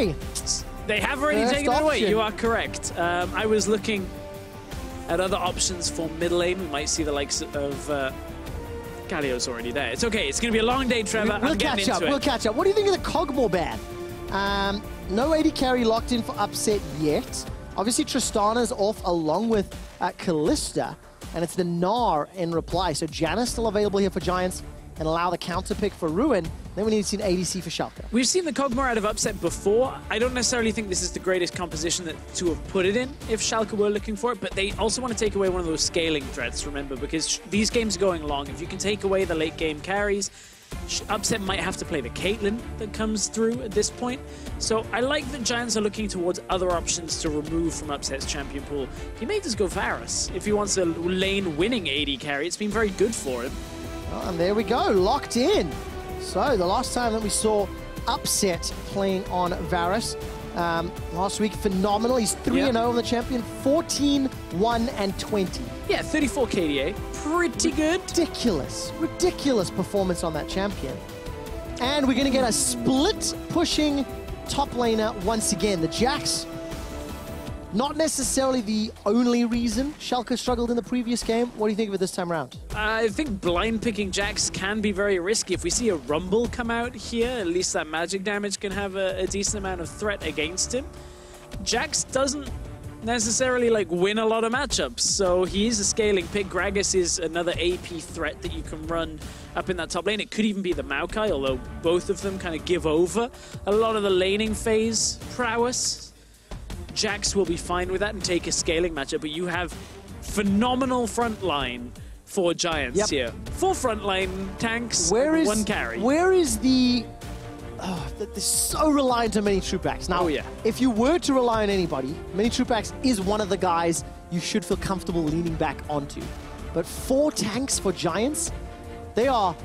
away. They have already taken it away. You are correct. I was looking at other options for middle lane. We might see the likes of Galio's already there. It's okay. It's going to be a long day, Trevor. We'll catch up. We'll catch up. What do you think of the Cogmore ban? No AD carry locked in for upset yet. Obviously, Tristana's off along with Kalista, and it's the Gnar in reply. So Janna's still available here for Giants and allow the counter pick for Ruin. Then we need to see an ADC for Schalke. We've seen the Cogmore out of upset before. I don't necessarily think this is the greatest composition to have put it in if Schalke were looking for it, but they also want to take away one of those scaling threats, remember, because these games are going long. If you can take away the late game carries, Upset might have to play the Caitlyn that comes through at this point. So I like that Giants are looking towards other options to remove from Upset's champion pool. He may just go Varus if he wants a lane-winning AD carry. It's been very good for him. Oh, and there we go, locked in. So the last time that we saw Upset playing on Varus, last week, phenomenal. He's 3-0 on the champion, 14, 1, and 20. Yeah, 34 KDA, pretty good. Ridiculous performance on that champion. And we're going to get a split-pushing top laner once again. The Jax, not necessarily the only reason Schalke struggled in the previous game. What do you think of it this time around? I think blind picking Jax can be very risky. If we see a Rumble come out here, at least that magic damage can have a decent amount of threat against him. Jax doesn't necessarily win a lot of matchups, so he is a scaling pick. Gragas is another AP threat that you can run up in that top lane. It could even be the Maokai, although both of them kind of give over a lot of the laning phase prowess. Jax will be fine with that and take a scaling matchup, but you have phenomenal front line for Giants here. 4 frontline tanks, 1 carry. Where is the... Oh, they're so reliant on Minitroupax. Now, if you were to rely on anybody, Minitroupax is one of the guys you should feel comfortable leaning back onto. But 4 tanks for Giants, they are,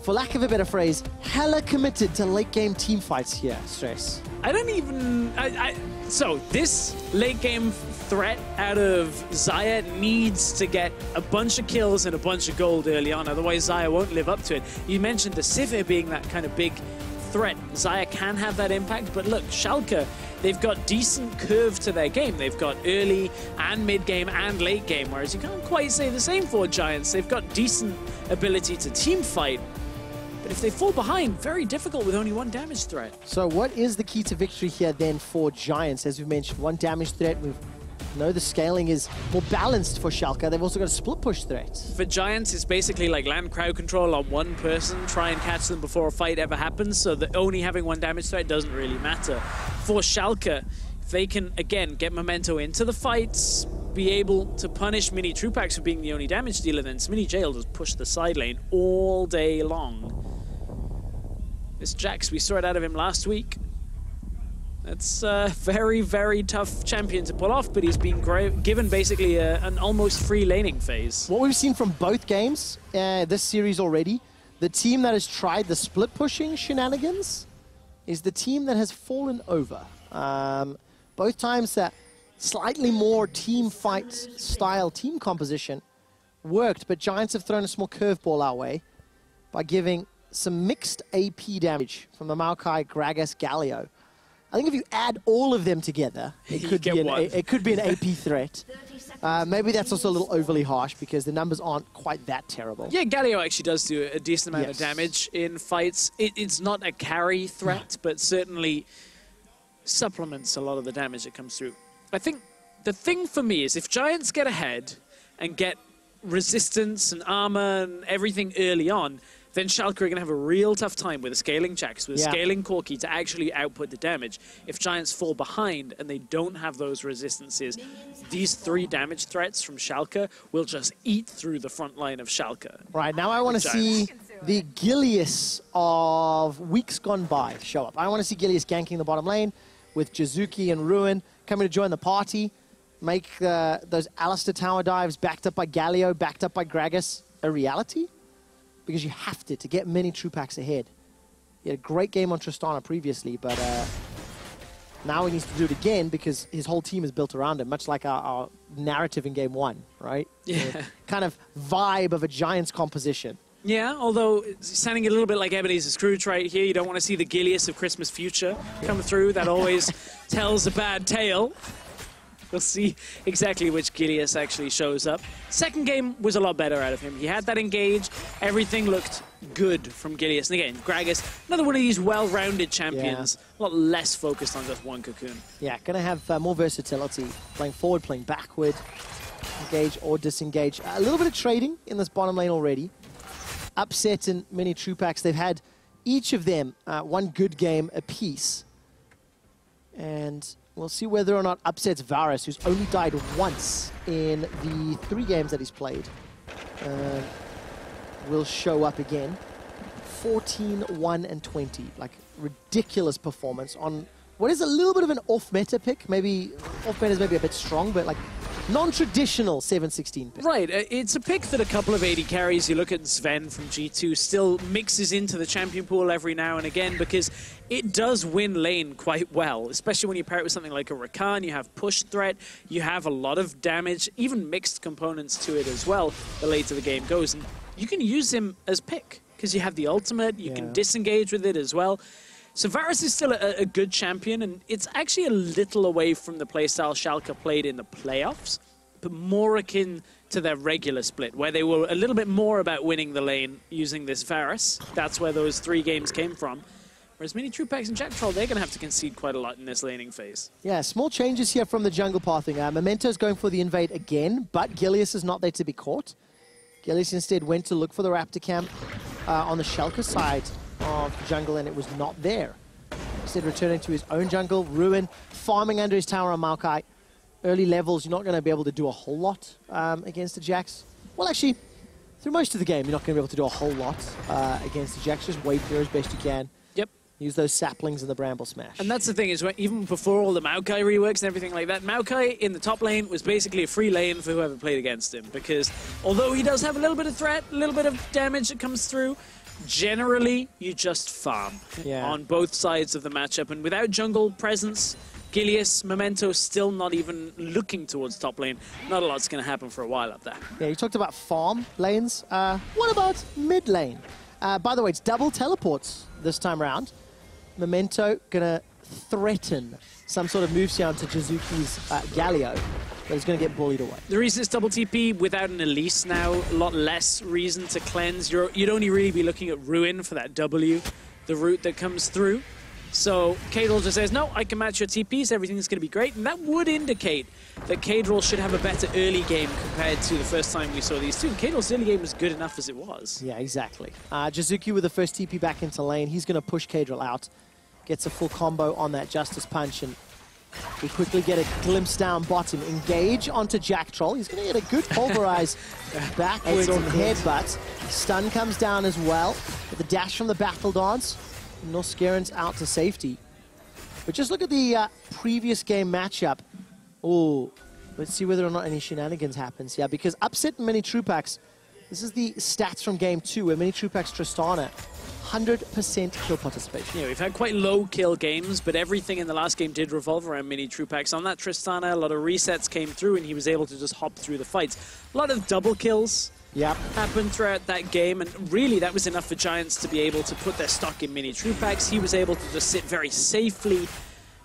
for lack of a better phrase, hella committed to late game team fights here, Stress. I don't even... So this late game threat out of Xayah needs to get a bunch of kills and a bunch of gold early on, otherwise Xayah won't live up to it. You mentioned the Sivir being that kind of big threat. Xayah can have that impact, but look, Schalke, they've got decent curve to their game. They've got early and mid game and late game, whereas you can't quite say the same for Giants. They've got decent ability to team fight, but if they fall behind, very difficult with only 1 damage threat. So what is the key to victory here then for Giants? As we mentioned, 1 damage threat. We know the scaling is more balanced for Schalke. They've also got a split push threat. For Giants, it's basically like land crowd control on 1 person, try and catch them before a fight ever happens, so that only having 1 damage threat doesn't really matter. For Schalke, if they can, again, get Memento into the fights, be able to punish Minitroupax for being the only damage dealer, then Smittyj will just push the side lane all day long. This Jax, we saw it out of him last week. That's a very, very tough champion to pull off, but he's been given basically an almost free laning phase. What we've seen from both games this series already, the team that has tried the split pushing shenanigans is the team that has fallen over. Both times that slightly more team fight style team composition worked, but Giants have thrown a small curveball our way by giving some mixed AP damage from the Maokai, Gragas, Galio. I think if you add all of them together, it could be an AP threat. Maybe that's also a little overly harsh because the numbers aren't quite that terrible. Yeah, Galio actually does do a decent amount of damage in fights. It's not a carry threat, but certainly supplements a lot of the damage that comes through. I think the thing for me is if Giants get ahead and get resistance and armor and everything early on, then Schalke are going to have a real tough time with a scaling Jax, with a scaling Corki to actually output the damage. If Giants fall behind and they don't have those resistances, these 3 damage threats from Schalke will just eat through the front line of Schalke. Right, now I want to see the Gilius of weeks gone by show up. I want to see Gilius ganking the bottom lane with Jiizuke and Ruin coming to join the party, make those Alistar tower dives backed up by Galio, backed up by Gragas a reality. Because you have to get Minitroupax ahead. He had a great game on Tristana previously, but now he needs to do it again because his whole team is built around him, much like our narrative in game 1, right? Yeah. The kind of vibe of a Giants composition. Yeah, although it's sounding a little bit like Ebenezer Scrooge right here. You don't want to see the Gilius of Christmas Future come through. That always tells a bad tale. We'll see exactly which Gilius actually shows up. Second game was a lot better out of him. He had that engage. Everything looked good from Gilius. And again, Gragas, another one of these well-rounded champions. A lot less focused on just one cocoon. Yeah, going to have more versatility. Playing forward, playing backward. Engage or disengage. A little bit of trading in this bottom lane already. Upset and Minitroupax, they've had each of them one good game apiece. And we'll see whether or not Upset's Varus, who's only died once in the 3 games that he's played, will show up again. 14, 1, and 20. Like, ridiculous performance on what is a little bit of an off-meta pick. Maybe off-meta is maybe a bit strong, but like non-traditional 7/16 pick. Right, it's a pick that a couple of AD carries, you look at Sven from G2, still mixes into the champion pool every now and again because it does win lane quite well, especially when you pair it with something like a Rakan. You have push threat, you have a lot of damage, even mixed components to it as well the later the game goes. And you can use him as pick because you have the ultimate, you can disengage with it as well. So Varus is still a good champion, and it's actually a little away from the playstyle Schalke played in the playoffs, but more akin to their regular split, where they were a little bit more about winning the lane using this Varus. That's where those 3 games came from. Whereas Minitroupax and Jactroll, they're going to have to concede quite a lot in this laning phase. Yeah, small changes here from the jungle pathing. Memento's going for the invade again, but Gilius is not there to be caught. Gilius instead went to look for the Raptor camp on the Schalke side of the jungle, and it was not there. Instead returning to his own jungle, Ruin farming under his tower on Maokai. Early levels, you're not going to be able to do a whole lot against the Jax. Well, actually, through most of the game, you're not going to be able to do a whole lot against the Jax. Just wait here as best you can. Yep. Use those saplings in the Bramble Smash. And that's the thing, is even before all the Maokai reworks and everything like that, Maokai in the top lane was basically a free lane for whoever played against him, because although he does have a little bit of threat, a little bit of damage that comes through, generally, you just farm on both sides of the matchup. And without jungle presence, Gilius, Memento still not even looking towards top lane. Not a lot's going to happen for a while up there. Yeah, you talked about farm lanes. What about mid lane? By the way, it's double teleports this time around. Memento going to threaten some sort of move onto Jiizuke's Galio, but he's going to get bullied away. The reason it's double TP without an Elise now, a lot less reason to cleanse. You'd only really be looking at Ruin for that W, the route that comes through. So Caedrel just says, no, I can match your TPs, everything's going to be great. And that would indicate that Caedrel should have a better early game compared to the first time we saw these two. Caedrel's early game was good enough as it was. Yeah, exactly. Jiizuke with the first TP back into lane. He's going to push Caedrel out. Gets a full combo on that Justice Punch, and we quickly get a glimpse down bottom. Engage onto Jactroll. He's going to get a good pulverize backwards and headbutt. Stun comes down as well. With the dash from the Battle Dance. Norskeren's out to safety. But just look at the previous game matchup. Oh, let's see whether or not any shenanigans happens. Yeah, because Upset and Minitroupax, this is the stats from game 2 where Minitroupax Tristana, 100% kill participation. Yeah, we've had quite low kill games, but everything in the last game did revolve around Minitroupax. On that Tristana, a lot of resets came through and he was able to just hop through the fights. A lot of double kills happened throughout that game, and really that was enough for Giants to be able to put their stock in Minitroupax. He was able to just sit very safely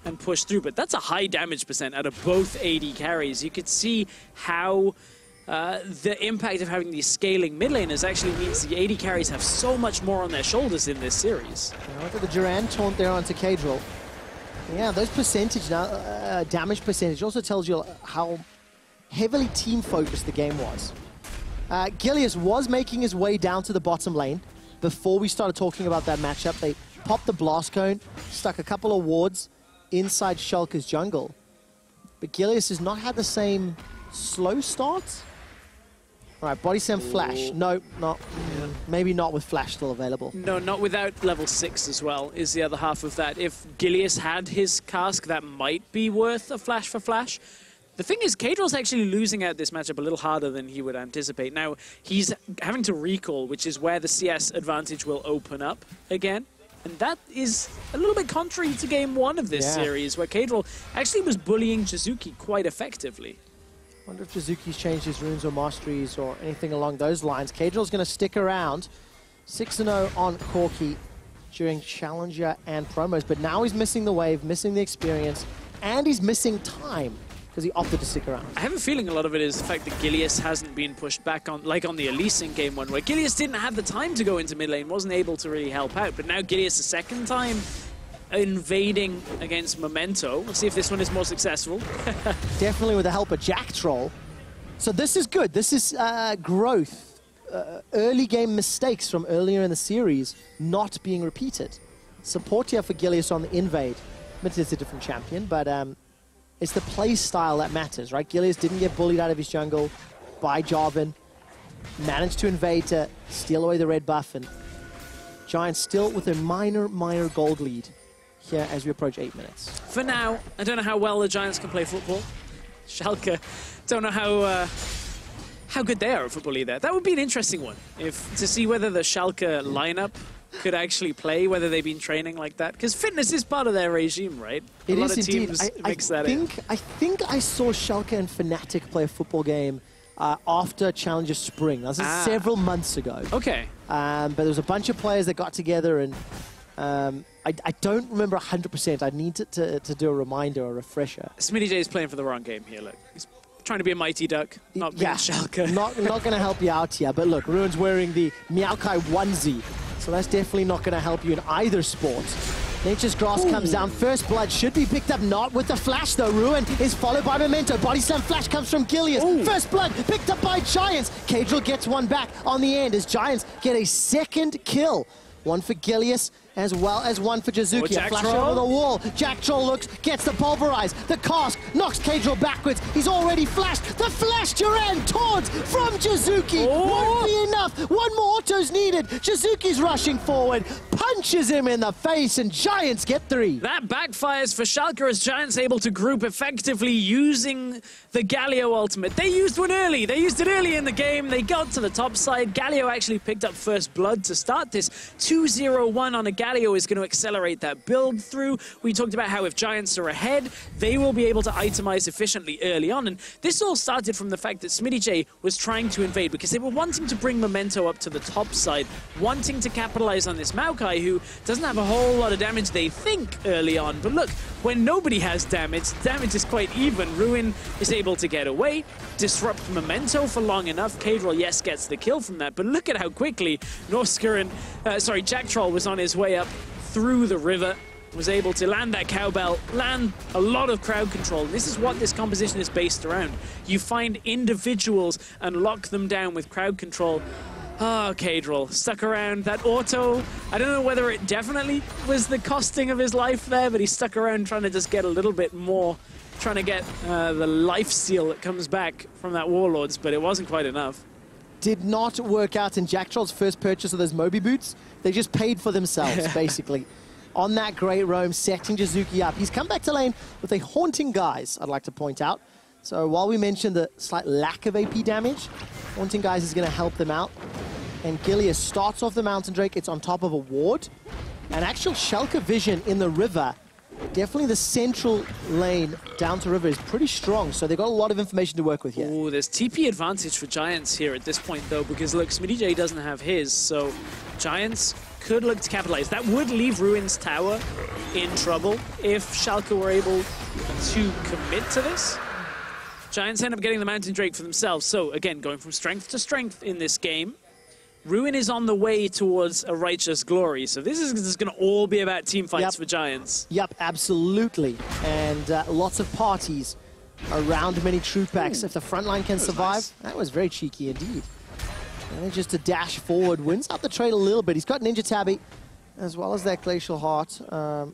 and push through, but that's a high damage percent out of both AD carries. You could see how the impact of having these scaling mid laners actually means the AD carries have so much more on their shoulders in this series. Look at the Duran taunt there onto Caedrel. Yeah, those percentage now, damage percentage also tells you how heavily team-focused the game was. Gilius was making his way down to the bottom lane before we started talking about that matchup. They popped the blast cone, stuck a couple of wards inside Schalke's jungle. But Gilius has not had the same slow start. All right, body slam flash. No, not. Maybe not with flash still available. No, not without level 6 as well, is the other half of that. If Gilius had his cask, that might be worth a flash for flash. The thing is, Caedrel's actually losing out this matchup a little harder than he would anticipate. Now, he's having to recall, which is where the CS advantage will open up again. And that is a little bit contrary to game 1 of this series, where Caedrel actually was bullying Jiizuke quite effectively. Wonder if Jiizuke's changed his runes or masteries or anything along those lines. Caedrel's going to stick around. 6-0 on Corki during Challenger and promos, but now he's missing the wave, missing the experience, and he's missing time because he opted to stick around. I have a feeling a lot of it is the fact that Gilius hasn't been pushed back on, like on the Elise in game 1, where Gilius didn't have the time to go into mid lane, wasn't able to really help out, but now Gilius a second time invading against Memento. Let's see if this one is more successful. Definitely with the help of Jactroll. So this is good. This is growth. Early game mistakes from earlier in the series not being repeated. Support here for Gilius on the invade. Admittedly, it's a different champion, but it's the play style that matters, right? Gilius didn't get bullied out of his jungle by Jarvan. Managed to invade to steal away the red buff, and Giants still with a minor gold lead here as we approach 8 minutes. For now, I don't know how well the Giants can play football. Schalke, don't know how good they are at football either. That would be an interesting one, to see whether the Schalke lineup could actually play, whether they've been training like that. Because fitness is part of their regime, right? It is indeed. A lot of teams mix that in. I think I saw Schalke and Fnatic play a football game after Challenger Spring. That was several months ago. Okay. But there was a bunch of players that got together, and I don't remember 100%. I need to do a reminder or a refresher. Smittyj is playing for the wrong game here, look. He's trying to be a mighty duck, not being Schalke. Not going to help you out here. But look, Ruin's wearing the Maokai onesie, so that's definitely not going to help you in either sport. Nature's Grass comes down. First blood should be picked up, not with the flash though. Ruin is followed by Memento. Body slam flash comes from Gilius. First blood picked up by Giants. Caedrel gets one back on the end as Giants get a second kill. One for Gilius, as well as one for Jiizuke. A flash over the wall. Jactroll looks, gets the pulverize. The cast knocks Caedrel backwards. He's already flashed. The flash Duran taunts from Jiizuke. Won't be enough. One more auto's needed. Jiizuke's rushing forward, punches him in the face, and Giants get 3. That backfires for Schalke as Giants able to group effectively using the Galio ultimate. They used one early. They used it early in the game. They got to the top side. Galio actually picked up first blood to start this. 2-0-1 on a Galio is going to accelerate that build through. We talked about how if Giants are ahead, they will be able to itemize efficiently early on. And this all started from the fact that Smittyj was trying to invade because they were wanting to bring Memento up to the top side, wanting to capitalize on this Maokai, who doesn't have a whole lot of damage, they think, early on. But look, when nobody has damage is quite even. Ruin is able to get away, disrupt Memento for long enough. Caedrel, yes, gets the kill from that, but look at how quickly Norskeren, Jactroll was on his way up through the river, was able to land that cowbell, land a lot of crowd control. This is what this composition is based around. You find individuals and lock them down with crowd control. Oh, Caedrel stuck around. That auto, I don't know whether it definitely was the costing of his life there, but he stuck around trying to just get a little bit more, trying to get the life steal that comes back from that Warlords, but it wasn't quite enough. Did not work out in Jactroll's first purchase of those Moby boots. They just paid for themselves, basically. On that great roam, setting Jiizuke up. He's come back to lane with a Haunting Guise, I'd like to point out. So while we mentioned the slight lack of AP damage, Haunting Guise is going to help them out. And Gilius starts off the Mountain Drake. It's on top of a ward. And actual Schalke vision in the river, definitely the central lane down to river is pretty strong. So they've got a lot of information to work with here. Oh, there's TP advantage for Giants here at this point, though, because look, Smittyj doesn't have his. So Giants could look to capitalize. That would leave Ruin's tower in trouble if Schalke were able to commit to this. Giants end up getting the Mountain Drake for themselves. So again, going from strength to strength in this game. Ruin is on the way towards a righteous glory. So this is just going to all be about team fights for Giants. Yep, absolutely. And lots of parties around Minitroupax. If the front line can survive, nice. That was very cheeky indeed. And just a dash forward, wins up the trade a little bit. He's got Ninja Tabby, as well as that Glacial Heart. A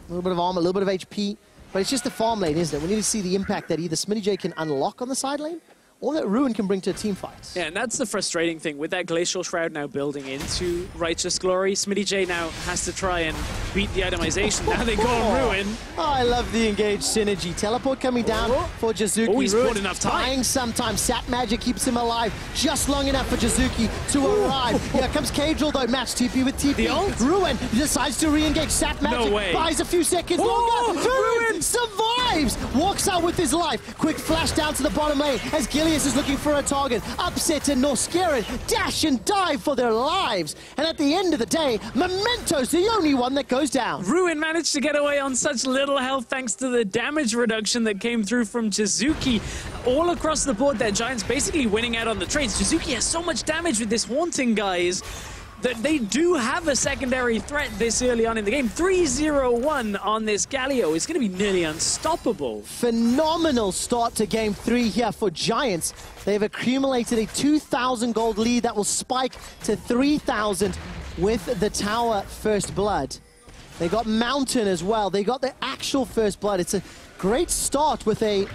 little bit of armor, a little bit of HP. But it's just the farm lane, isn't it? We need to see the impact that either Smittyj can unlock on the side lane, or that Ruin can bring to a team fight. Yeah, and that's the frustrating thing. With that Glacial Shroud now building into Righteous Glory, Smittyj now has to try and beat the itemization. Now they go on Ruin. Oh, I love the engaged synergy. Teleport coming down for Jiizuke. Oh, he's bought enough time. Dying sometimes. Sat Magic keeps him alive just long enough for Jiizuke to arrive. Here comes Caedrel, though. Match TP with TP. The ult? Ruin decides to re-engage. Sat Magic buys a few seconds longer. Ruin survives! leaves, walks out with his life. Quick flash down to the bottom lane as Gilius is looking for a target. Upset and Norskeren dash and dive for their lives. And at the end of the day, Memento's the only one that goes down. Ruin managed to get away on such little health thanks to the damage reduction that came through from Jiizuke. All across the board there, Giants basically winning out on the trades. Jiizuke has so much damage with this haunting, guys, that they do have a secondary threat this early on in the game. 3-0-1 on this Galio is going to be nearly unstoppable. Phenomenal start to game 3 here for Giants. They've accumulated a 2,000 gold lead that will spike to 3,000 with the tower first blood. They got Mountain as well. They got the actual first blood. It's a great start with a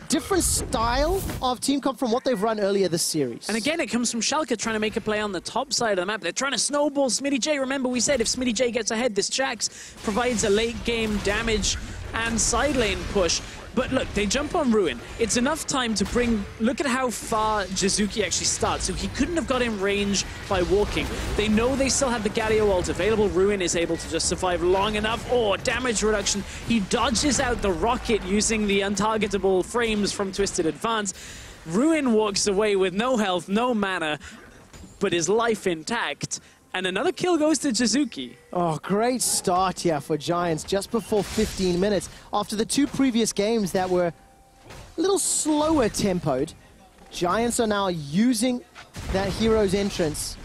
different style of team comp from what they've run earlier this series. And again, it comes from Schalke trying to make a play on the top side of the map. They're trying to snowball Smittyj. Remember, we said if Smittyj gets ahead, this Jax provides a late game damage and side lane push. But look, they jump on Ruin. It's enough time to bring... Look at how far Jiizuke actually starts. So he couldn't have got in range by walking. They know they still have the Galio ult available. Ruin is able to just survive long enough. Oh, damage reduction. He dodges out the rocket using the untargetable frames from Twisted Advance. Ruin walks away with no health, no mana, but his life intact. And another kill goes to Jiizuke. Oh, great start here for Giants just before 15 minutes. After the 2 previous games that were a little slower tempoed, Giants are now using that hero's entrance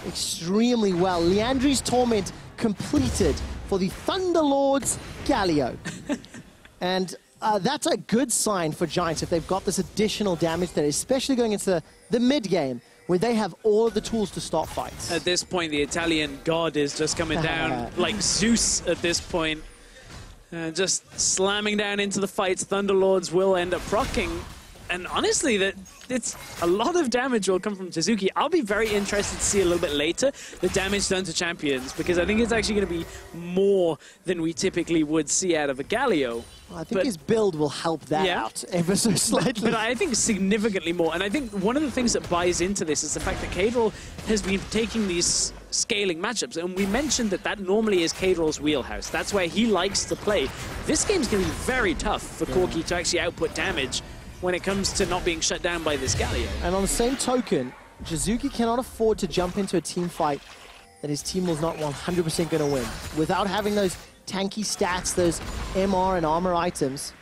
extremely well. Leandri's Torment completed for the Thunderlord's Galio. And that's a good sign for Giants if they've got this additional damage there, especially going into the mid game, where they have all of the tools to start fights. At this point, the Italian god is just coming down like Zeus at this point. Just slamming down into the fights. Thunderlords will end up proccing. And honestly, it's a lot of damage will come from Jiizuke. I'll be very interested to see a little bit later the damage done to champions, because I think it's actually going to be more than we typically would see out of a Galio. Well, I think his build will help that out ever so slightly. But I think significantly more. And I think one of the things that buys into this is the fact that Caedrel has been taking these scaling matchups. And we mentioned that normally is Caedrel's wheelhouse. That's where he likes to play. This game's going to be very tough for Corki to actually output damage when it comes to not being shut down by this Galio. And on the same token, Jiizuke cannot afford to jump into a team fight that his team was not 100% going to win. Without having those tanky stats, those MR and armor items,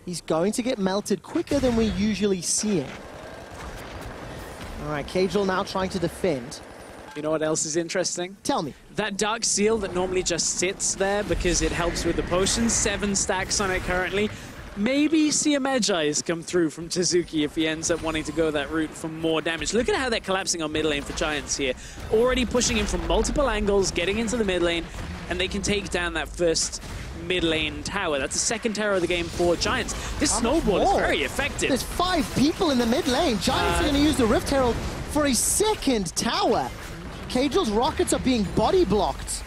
he's going to get melted quicker than we usually see him. All right, Caedrel now trying to defend. You know what else is interesting? Tell me. That Dark Seal that normally just sits there because it helps with the potions, 7 stacks on it currently. Maybe see a Magi come through from Jiizuke if he ends up wanting to go that route for more damage. Look at how they're collapsing on mid lane for Giants here. Already pushing in from multiple angles, getting into the mid lane, and they can take down that first mid lane tower. That's the second tower of the game for Giants. This snowball is very effective. There's 5 people in the mid lane. Giants are going to use the Rift Herald for a second tower. Caedrel's rockets are being body blocked.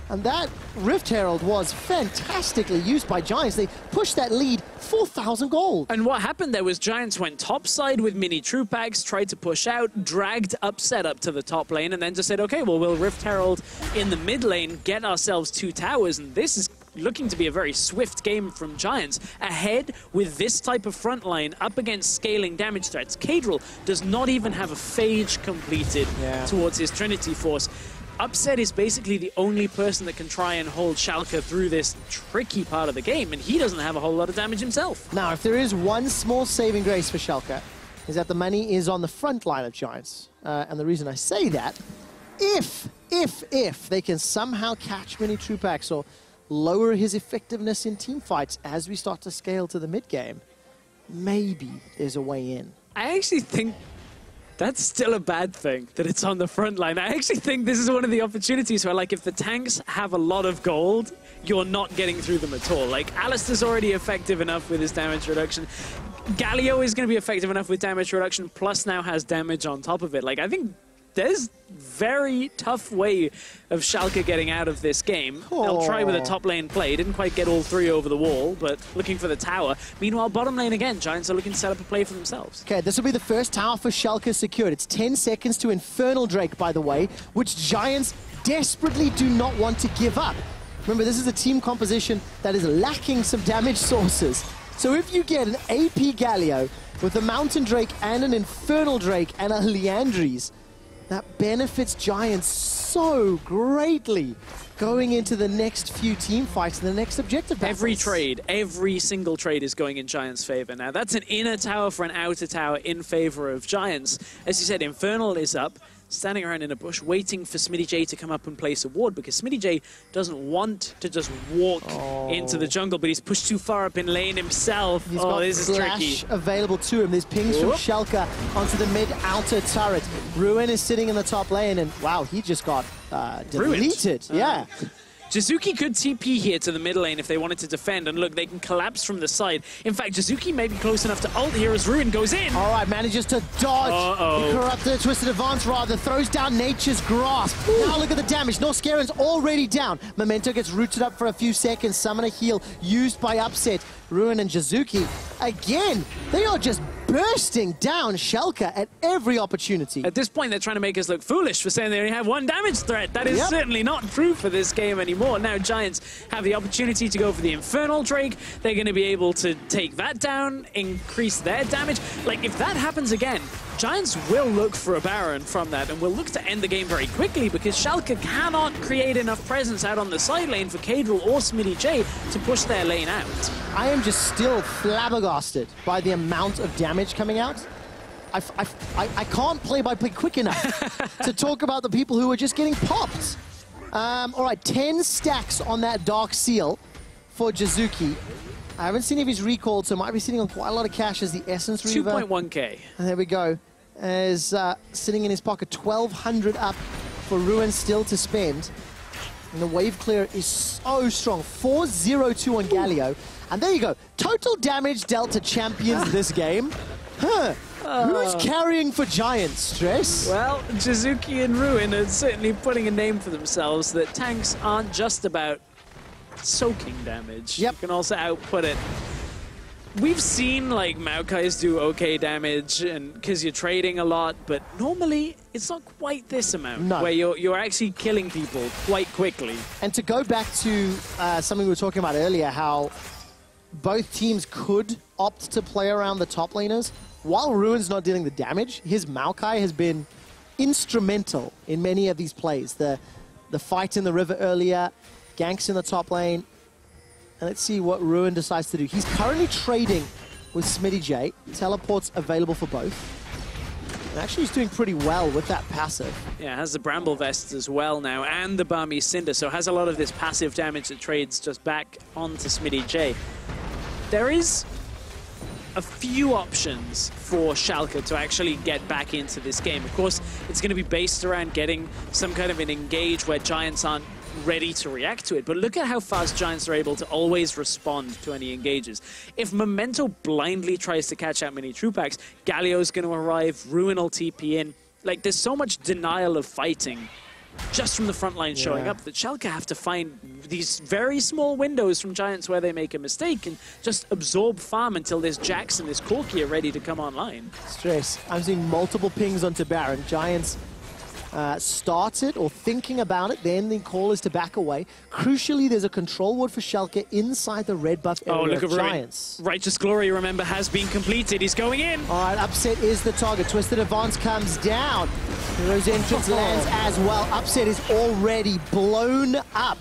And that Rift Herald was fantastically used by Giants. They pushed that lead 4,000 gold. And what happened there was Giants went topside with Minitroupax, tried to push out, dragged Upset up to the top lane, and then just said, okay, well, we'll Rift Herald in the mid lane, get ourselves 2 towers, and this is looking to be a very swift game from Giants. Ahead with this type of front line up against scaling damage threats. Caedrel does not even have a phage completed towards his Trinity Force. Upset is basically the only person that can try and hold Schalke through this tricky part of the game, and he doesn't have a whole lot of damage himself. Now, if there is one small saving grace for Schalke, is that the money is on the front line of Giants. And the reason I say that, if they can somehow catch Minitroupax or lower his effectiveness in team fights as we start to scale to the mid game, maybe there's a way in. I actually think that's still a bad thing, that it's on the front line. I actually think this is one of the opportunities where, like, if the tanks have a lot of gold, you're not getting through them at all. Like, Alistar's already effective enough with his damage reduction. Galio is going to be effective enough with damage reduction, plus now has damage on top of it. Like, I think there's very tough way of Schalke getting out of this game. They'll try with a top lane play. Didn't quite get all 3 over the wall, but looking for the tower. Meanwhile, bottom lane again, Giants are looking to set up a play for themselves. Okay, this will be the first tower for Schalke secured. It's 10 seconds to Infernal Drake, by the way, which Giants desperately do not want to give up. Remember, this is a team composition that is lacking some damage sources. So if you get an AP Galio with a Mountain Drake and an Infernal Drake and a Liandry's, that benefits Giants so greatly going into the next few team fights and the next objective battles. Every single trade is going in Giants' favor. Now, that's an inner tower for an outer tower in favor of Giants. As you said, Infernal is up, standing around in a bush, waiting for Smittyj to come up and place a ward, because Smittyj doesn't want to just walk into the jungle, but he's pushed too far up in lane himself. He's got this is tricky. Available to him. There's pings from Schalke onto the mid-outer turret. Ruin is sitting in the top lane, and wow, he just got deleted. Yeah. Jiizuke could TP here to the mid lane if they wanted to defend, and look, they can collapse from the side. In fact, Jiizuke may be close enough to ult here as Ruin goes in. All right, manages to dodge. The corrupted Twisted Advance rather throws down Nature's Grasp. Now look at the damage. Norskoren's already down. Memento gets rooted up for a few seconds. Summon a heal used by Upset. Ruin and Jiizuke, again, they are just bursting down Schalke at every opportunity. At this point, they're trying to make us look foolish for saying they only have one damage threat. That is certainly not true for this game anymore. Now Giants have the opportunity to go for the Infernal Drake. They're going to be able to take that down, increase their damage. Like, if that happens again, Giants will look for a Baron from that, and will look to end the game very quickly, because Schalke cannot create enough presence out on the side lane for Caedrel or Smittyj to push their lane out. I am just still flabbergasted by the amount of damage coming out. I can't play by play quick enough to talk about the people who are just getting popped. All right, 10 stacks on that Dark Seal for Jiizuke. I haven't seen if he's recalled, so might be sitting on quite a lot of cash as the Essence Reaver. 2.1k. There we go. As sitting in his pocket, 1,200 up for Ruin still to spend. And the wave clear is so strong. 402 on Galio. And there you go. Total damage dealt to champions this game. Who's carrying for Giants, Stress? Well, Jiizuke and Ruin are certainly putting a name for themselves that tanks aren't just about soaking damage. Yep. You can also output it. We've seen like Maokai's do okay damage, and because you're trading a lot, but normally it's not quite this amount where you're actually killing people quite quickly. And to go back to something we were talking about earlier, how both teams could opt to play around the top laners. While Ruin's not dealing the damage, his Maokai has been instrumental in many of these plays. The fight in the river earlier, ganks in the top lane. And let's see what Ruin decides to do. He's currently trading with Smittyj. Teleports available for both. And actually he's doing pretty well with that passive. Yeah, has the Bramble Vest as well now, and the Barmy Cinder, so has a lot of this passive damage that trades just back onto Smittyj. There is a few options for Schalke to actually get back into this game. Of course, it's going to be based around getting some kind of an engage where Giants aren't ready to react to it. But look at how fast Giants are able to always respond to any engages. If Memento blindly tries to catch out Minitroupax, Galio's going to arrive, Ruin will TP in. Like, there's so much denial of fighting just from the front line showing up that Schalke have to find these very small windows from Giants where they make a mistake and just absorb farm until this Jax and this Corki are ready to come online. Stress. I'm seeing multiple pings onto Baron. Giants started or thinking about it, then the call is to back away. Crucially, there's a control ward for Schalke inside the red buff area look of at Giants. Righteous Glory, remember, has been completed. He's going in. All right, Upset is the target. Twisted Advance comes down. Hero's Entrance lands as well. Upset is already blown up.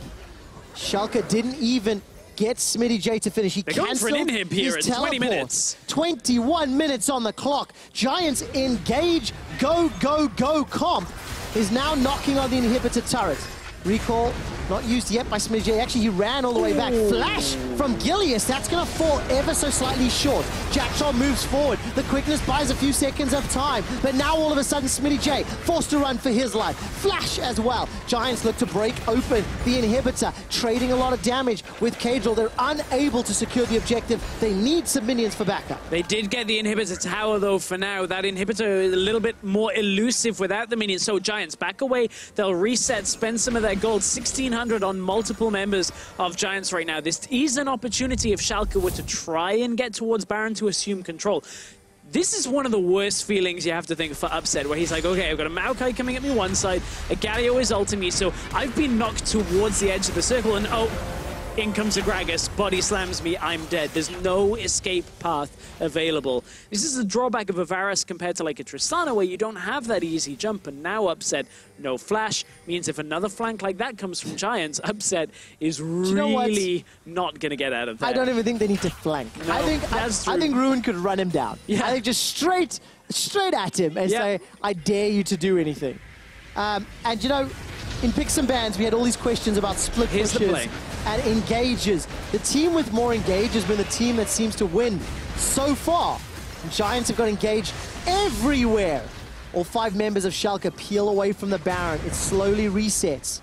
Schalke didn't even get Smittyj to finish. They're going for an inhib here at 20 minutes. 21 minutes on the clock. Giants engage. Go, go, go. Comp is now knocking on the inhibitor turret. Recall not used yet by Smittyj. Actually, he ran all the way back. Flash from Gilius. That's going to fall ever so slightly short. Jactroll moves forward. The quickness buys a few seconds of time. But now all of a sudden, Smittyj forced to run for his life. Flash as well. Giants look to break open the inhibitor, trading a lot of damage with Caedrel. They're unable to secure the objective. They need some minions for backup. They did get the inhibitor tower, though, for now. That inhibitor is a little bit more elusive without the minions. So Giants back away. They'll reset, spend some of their gold. 1,600 on multiple members of Giants right now. This is an opportunity if Schalke were to try and get towards Baron to assume control. This is one of the worst feelings you have to think for Upset, where he's like, okay, I've got a Maokai coming at me one side, a Galio is ulting me, so I've been knocked towards the edge of the circle, and In comes a Gragas, body slams me, I'm dead. There's no escape path available. This is the drawback of a Varus compared to like a Tristana, where you don't have that easy jump, and now Upset, no flash, means if another flank like that comes from Giants, Upset is really not going to get out of there. I don't even think they need to flank. No, I think Ruin could run him down. Yeah. I think just straight at him and say, I dare you to do anything. And you know, in Picks and Bans, we had all these questions about split pushes and engages. The team with more engage has been the team that seems to win so far. And Giants have got engaged everywhere. All 5 members of Schalke peel away from the Baron. It slowly resets.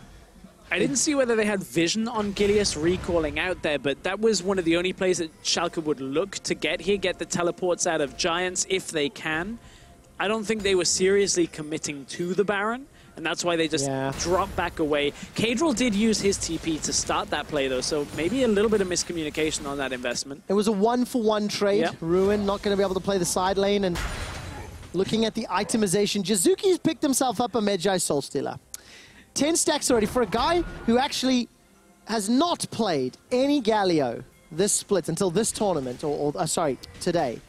I didn't see whether they had vision on Gilius recalling out there, but that was one of the only plays that Schalke would look to get here, get the teleports out of Giants if they can. I don't think they were seriously committing to the Baron, and that's why they just dropped back away. Caedrel did use his TP to start that play, though, so maybe a little bit of miscommunication on that investment. It was a 1-for-1 trade. Yep. Ruin not going to be able to play the side lane, and looking at the itemization, Jiizuke's picked himself up a Medjay Soulstealer. 10 stacks already for a guy who actually has not played any Galio this split until this tournament, or sorry, today.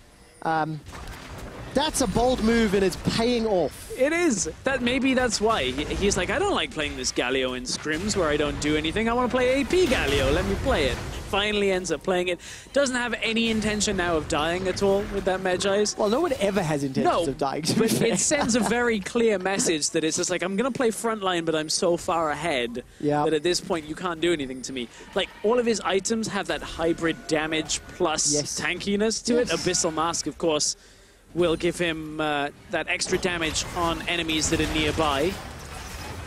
That's a bold move, and it's paying off. It is. Maybe that's why. He's like, I don't like playing this Galio in scrims where I don't do anything. I want to play AP Galio. Let me play it. Finally ends up playing it. Doesn't have any intention now of dying at all with that Medjay's. Well, no one ever has intentions of dying. But it sends a very clear message that it's just like, I'm going to play frontline, but I'm so far ahead that at this point you can't do anything to me. Like, all of his items have that hybrid damage plus tankiness to it. Abyssal Mask, of course, will give him that extra damage on enemies that are nearby.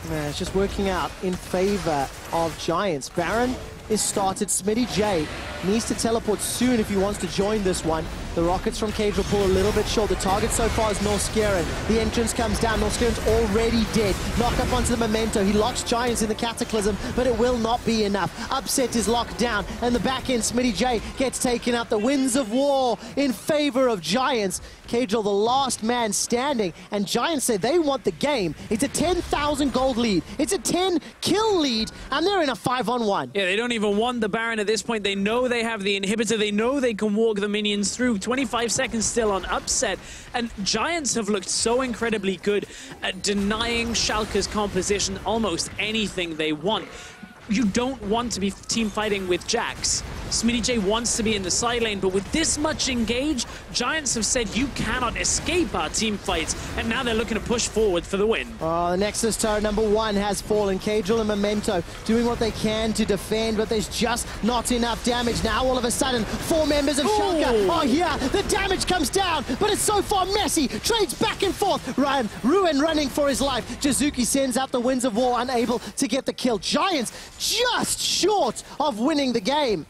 Man, it's just working out in favor of Giants. Baron is started. Smittyj needs to teleport soon if he wants to join this one. The rockets from Caedrel pull a little bit short. The target so far is Norskeren. The entrance comes down. Norskeren's already dead. Knock up onto the Memento. He locks Giants in the Cataclysm, but it will not be enough. Upset is locked down, and the back end, Smittyj gets taken out. The winds of war in favor of Giants. Caedrel, the last man standing, and Giants say they want the game. It's a 10,000 gold lead. It's a 10 kill lead, and they're in a 5-on-1. Yeah, they don't even want the Baron at this point. They know they have the inhibitor. They know they can walk the minions through. 25 seconds still on Upset, and Giants have looked so incredibly good at denying Schalke's composition almost anything they want. You don't want to be team fighting with Jax. Smittyj wants to be in the side lane, but with this much engage, Giants have said you cannot escape our team fights, and now they're looking to push forward for the win. Oh, the Nexus turret #1 has fallen. Caedrel and Memento doing what they can to defend, but there's just not enough damage. Now all of a sudden, 4 members of Schalke are here. The damage comes down, but it's so far messy. Trades back and forth. Ruin running for his life. Jiizuke sends out the Winds of War, unable to get the kill. Giants just short of winning the game.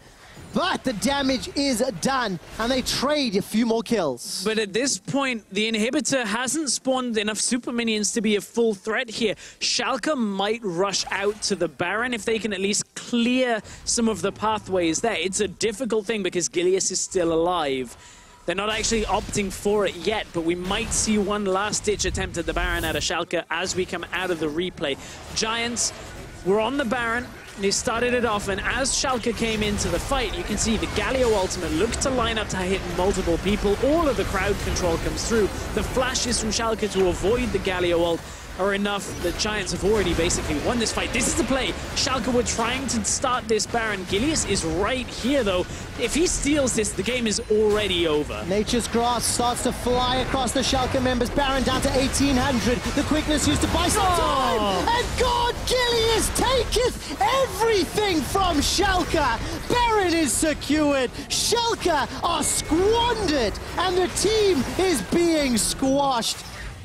But the damage is done, and they trade a few more kills. But at this point, the inhibitor hasn't spawned enough super minions to be a full threat here. Schalke might rush out to the Baron if they can at least clear some of the pathways there. It's a difficult thing because Gilius is still alive. They're not actually opting for it yet, but we might see one last-ditch attempt at the Baron out of Schalke as we come out of the replay. Giants were on the Baron. They started it off, and as Schalke came into the fight, you can see the Galio ultimate looked to line up to hit multiple people. All of the crowd control comes through. The flashes from Schalke to avoid the Galio ult are enough that Giants have already basically won this fight. This is the play. Schalke were trying to start this Baron. Gilius is right here, though. If he steals this, the game is already over. Nature's Grass starts to fly across the Schalke members. Baron down to 1800. The quickness used to buy some time. And God, Gilius taketh everything from Schalke. Baron is secured. Schalke are squandered. And the team is being squashed.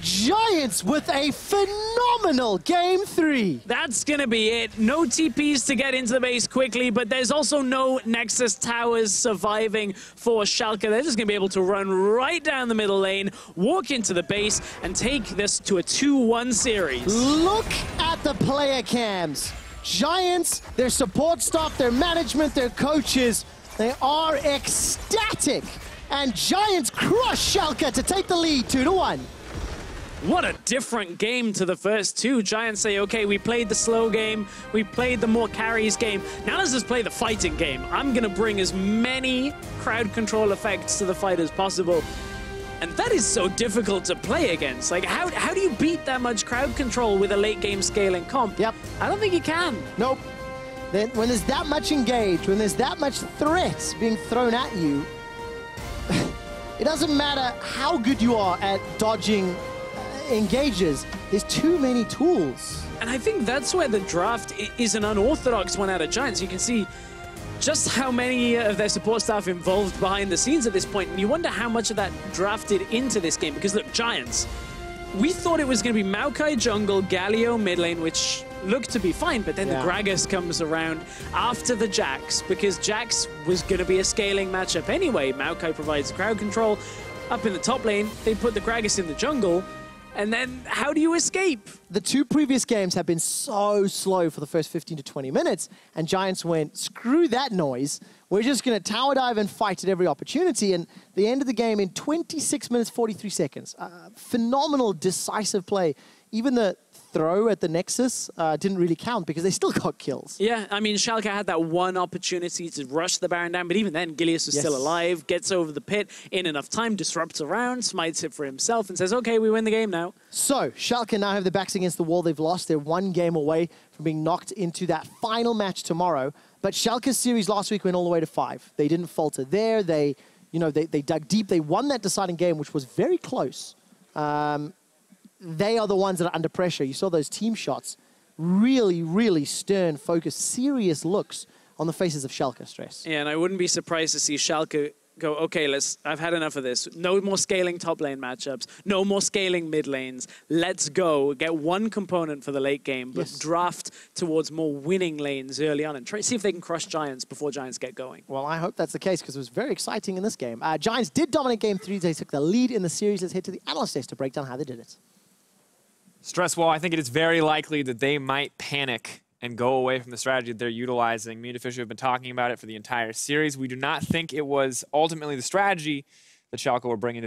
Giants with a phenomenal Game 3. That's going to be it. No TPs to get into the base quickly, but there's also no Nexus towers surviving for Schalke. They're just going to be able to run right down the middle lane, walk into the base, and take this to a 2-1 series. Look at the player cams. Giants, their support staff, their management, their coaches, they are ecstatic. And Giants crush Schalke to take the lead 2-1. What a different game to the first two. Giants say, okay, we played the slow game, we played the more carries game. Now let's just play the fighting game. I'm going to bring as many crowd control effects to the fight as possible. And that is so difficult to play against. Like, how do you beat that much crowd control with a late game scaling comp? Yep. I don't think you can. Nope. Then when there's that much engaged, when there's that much threat being thrown at you, it doesn't matter how good you are at dodging engages. There's too many tools. And I think that's where the draft is an unorthodox one out of Giants. You can see just how many of their support staff involved behind the scenes at this point. And you wonder how much of that drafted into this game. Because look, Giants, we thought it was going to be Maokai jungle, Galio mid lane, which looked to be fine. But then the Gragas comes around after the Jax, because Jax was going to be a scaling matchup anyway. Maokai provides crowd control. Up in the top lane, they put the Gragas in the jungle. And then how do you escape? The two previous games have been so slow for the first 15 to 20 minutes, and Giants went, screw that noise. We're just going to tower dive and fight at every opportunity. And the end of the game in 26 minutes, 43 seconds. Phenomenal, decisive play. Even the throw at the Nexus didn't really count because they still got kills. Yeah, I mean, Schalke had that one opportunity to rush the Baron down, but even then, Gilius was still alive, gets over the pit in enough time, disrupts around, smites it for himself, and says, okay, we win the game now. So, Schalke now have their backs against the wall. They've lost. They're one game away from being knocked into that final match tomorrow. But Schalke's series last week went all the way to 5. They didn't falter there. They dug deep. They won that deciding game, which was very close. They are the ones that are under pressure. You saw those team shots. Really, really stern, focused, serious looks on the faces of Schalke, Stress. Yeah, and I wouldn't be surprised to see Schalke go, okay, I've had enough of this. No more scaling top lane matchups. No more scaling mid lanes. Let's go. Get one component for the late game, but draft towards more winning lanes early on and try see if they can crush Giants before Giants get going. Well, I hope that's the case because it was very exciting in this game. Giants did dominate game 3. They took the lead in the series. Let's head to the analyst desk to break down how they did it. Stresswall, I think it is very likely that they might panic and go away from the strategy that they're utilizing. Me and Deficio have been talking about it for the entire series. We do not think it was ultimately the strategy that Schalke were bringing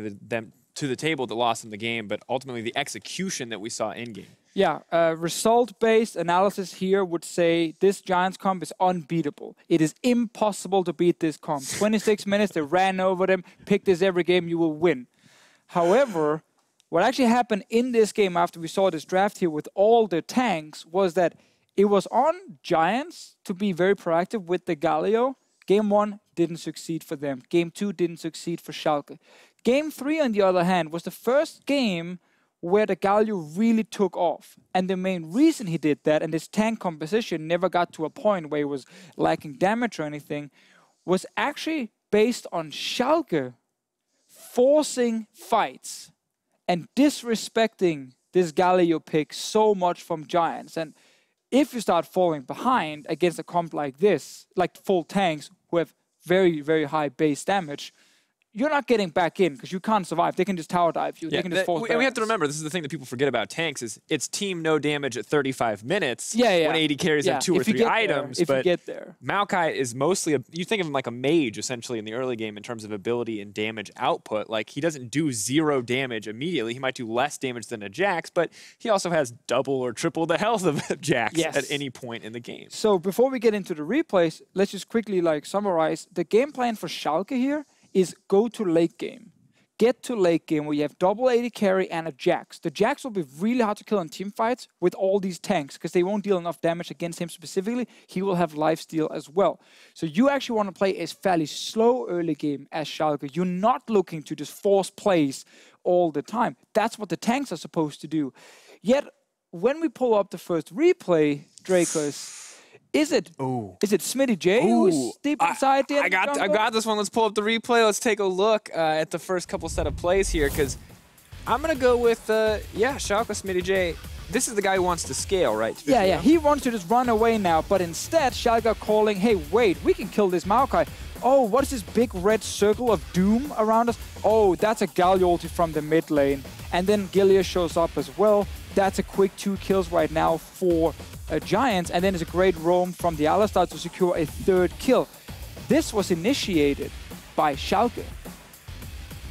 to the table that lost them the game, but ultimately the execution that we saw in-game. Yeah, result-based analysis here would say this Giants comp is unbeatable. It is impossible to beat this comp. 26 minutes, they ran over them. Pick this every game, you will win. However, what actually happened in this game after we saw this draft here with all the tanks was that it was on Giants to be very proactive with the Galio. Game 1 didn't succeed for them. Game 2 didn't succeed for Schalke. Game 3, on the other hand, was the first game where the Galio really took off. And the main reason he did that, and this tank composition never got to a point where he was lacking damage or anything, was actually based on Schalke forcing fights and disrespecting this Galio pick so much from Giants. And if you start falling behind against a comp like this, like full tanks who have very, very high base damage, you're not getting back in because you can't survive. They can just tower dive you. Yeah, they can just force and we have to remember, this is the thing that people forget about tanks, is it's team no damage at 35 minutes when AD carries have 2 or 3 items. If you get there. Maokai is mostly, you think of him like a mage, essentially, in the early game in terms of ability and damage output. Like, he doesn't do 0 damage immediately. He might do less damage than a Jax, but he also has double or triple the health of a Jax at any point in the game. So before we get into the replays, let's just quickly summarize. The game plan for Schalke here is go to late game. Get to late game where you have double AD carry and a Jax. The Jax will be really hard to kill in team fights with all these tanks because they won't deal enough damage against him specifically. He will have lifesteal as well. So you actually want to play a fairly slow early game as Schalke. You're not looking to just force plays all the time. That's what the tanks are supposed to do. Yet, when we pull up the first replay, Dracos, is it Smittyj who's deep inside the I got this one. Let's pull up the replay. Let's take a look at the first couple set of plays here, because I'm going to go with, Schalke Smittyj. This is the guy who wants to scale, right? Yeah. He wants to just run away now, but instead, Schalke are calling, hey, wait, we can kill this Maokai. Oh, what is this big red circle of doom around us? Oh, that's a Galio ulti from the mid lane. And then Gilius shows up as well. That's a quick 2 kills right now for Giants, and then it's a great roam from the Alistar to secure a 3rd kill. This was initiated by Schalke.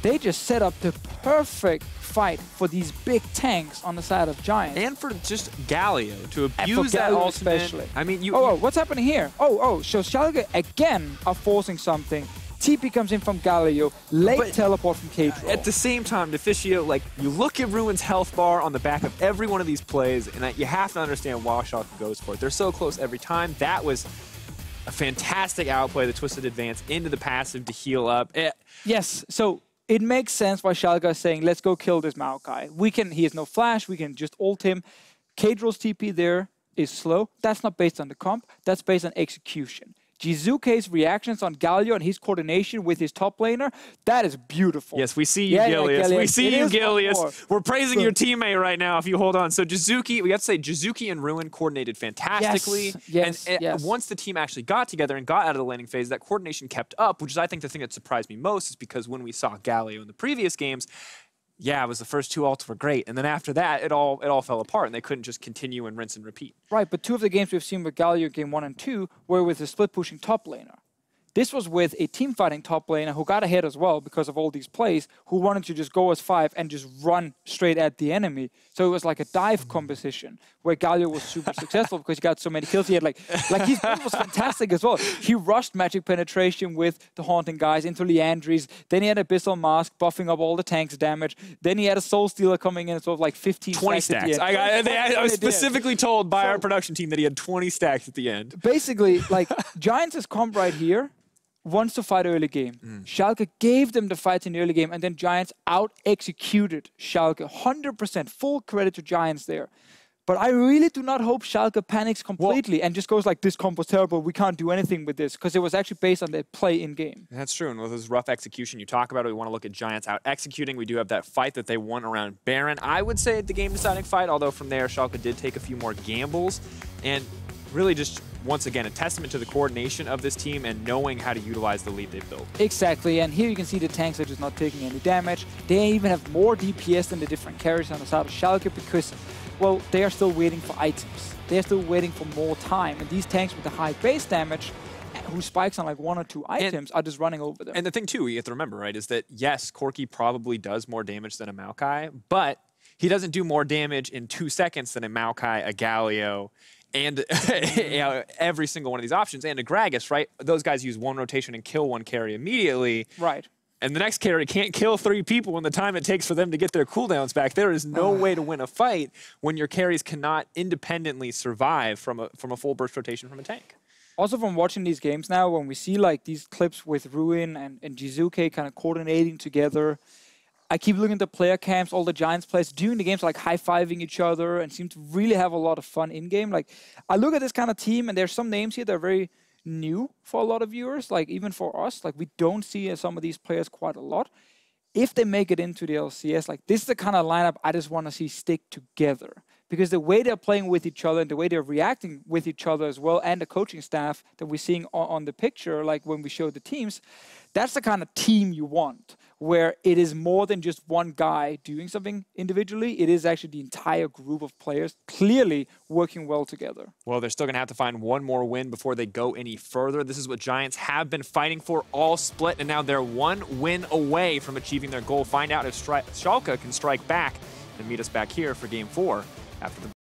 they just set up the perfect fight for these big tanks on the side of Giants. And for just Galio to abuse and that all ultimate. especially. I mean, Oh, what's happening here? So Schalke again are forcing something. TP comes in from Galio, late teleport from Caedrel. At the same time, Deficio, like, you look at Ruin's health bar on the back of every one of these plays, and you have to understand why Schalke goes for it. They're so close every time. That was a fantastic outplay, the twisted advance into the passive to heal up. Yes, so it makes sense why Schalke is saying, let's go kill this Maokai. He has no flash, we can just ult him. Caedrel's TP there is slow. That's not based on the comp, that's based on execution. Jiizuke's reactions on Galio and his coordination with his top laner, that is beautiful. Yes, we see you, Gilius. We see you, Gilius. We're praising So, your teammate right now if you hold on. So Jiizuke, we have to say, Jiizuke and Ruin coordinated fantastically. Yes, and once the team actually got together and got out of the laning phase, that coordination kept up, which is, I think, the thing that surprised me most is because when we saw Galio in the previous games, yeah, it was the first 2 ults were great. And then after that, it all fell apart, and they couldn't just continue and rinse and repeat. Right, but 2 of the games we've seen with Galio, game 1 and 2, were with a split-pushing top laner. This was with a team-fighting top laner who got ahead as well because of all these plays, who wanted to just go as 5 and just run straight at the enemy. So it was like a dive composition where Galio was super successful because he got so many kills. He had like his build was fantastic as well. He rushed Magic Penetration with the Haunting guys into Liandry's. Then he had Abyssal Mask buffing up all the tanks' damage. Then he had a Soul Stealer coming in, sort of like 15 20 stacks. I was specifically told by our production team that he had 20 stacks at the end. Basically, like, Giants' comp right here wants to fight early game. Schalke gave them the fight in the early game, and then Giants out-executed Schalke. 100% full credit to Giants there. But I really do not hope Schalke panics completely and just goes like, this comp was terrible, we can't do anything with this, because it was actually based on their play in-game. That's true, and with this rough execution you talk about, we want to look at Giants out-executing. We do have that fight that they won around Baron. I would say the game-deciding fight, although from there Schalke did take a few more gambles, and really just, once again, a testament to the coordination of this team and knowing how to utilize the lead they've built. Exactly, and here you can see the tanks are just not taking any damage. They even have more DPS than the different carries on the side of Schalke because, well, they are still waiting for items. They are still waiting for more time, and these tanks with the high base damage, who spikes on like 1 or 2 items, are just running over them. And the thing, too, you have to remember, right, is that, yes, Corki probably does more damage than a Maokai, but he doesn't do more damage in 2 seconds than a Maokai, a Galio, and you know, every single one of these options, and a Gragas, right? Those guys use 1 rotation and kill 1 carry immediately. Right. And the next carry can't kill 3 people in the time it takes for them to get their cooldowns back. There is no way to win a fight when your carries cannot independently survive from a full burst rotation from a tank. Also from watching these games now, when we see like these clips with Ruin and Jiizuke kind of coordinating together, I keep looking at the player camps, all the Giants players during the games, like high-fiving each other and seem to really have a lot of fun in-game. Like, I look at this kind of team, and there's some names here that are very new for a lot of viewers, like even for us. Like, we don't see some of these players quite a lot. If they make it into the LCS, like, this is the kind of lineup I just want to see stick together. Because the way they're playing with each other and the way they're reacting with each other as well, and the coaching staff that we're seeing on the picture, like when we show the teams, that's the kind of team you want, where it is more than just one guy doing something individually. It is actually the entire group of players clearly working well together. Well, they're still going to have to find one more win before they go any further. This is what Giants have been fighting for all split, and now they're 1 win away from achieving their goal. Find out if Schalke can strike back and meet us back here for Game 4 after the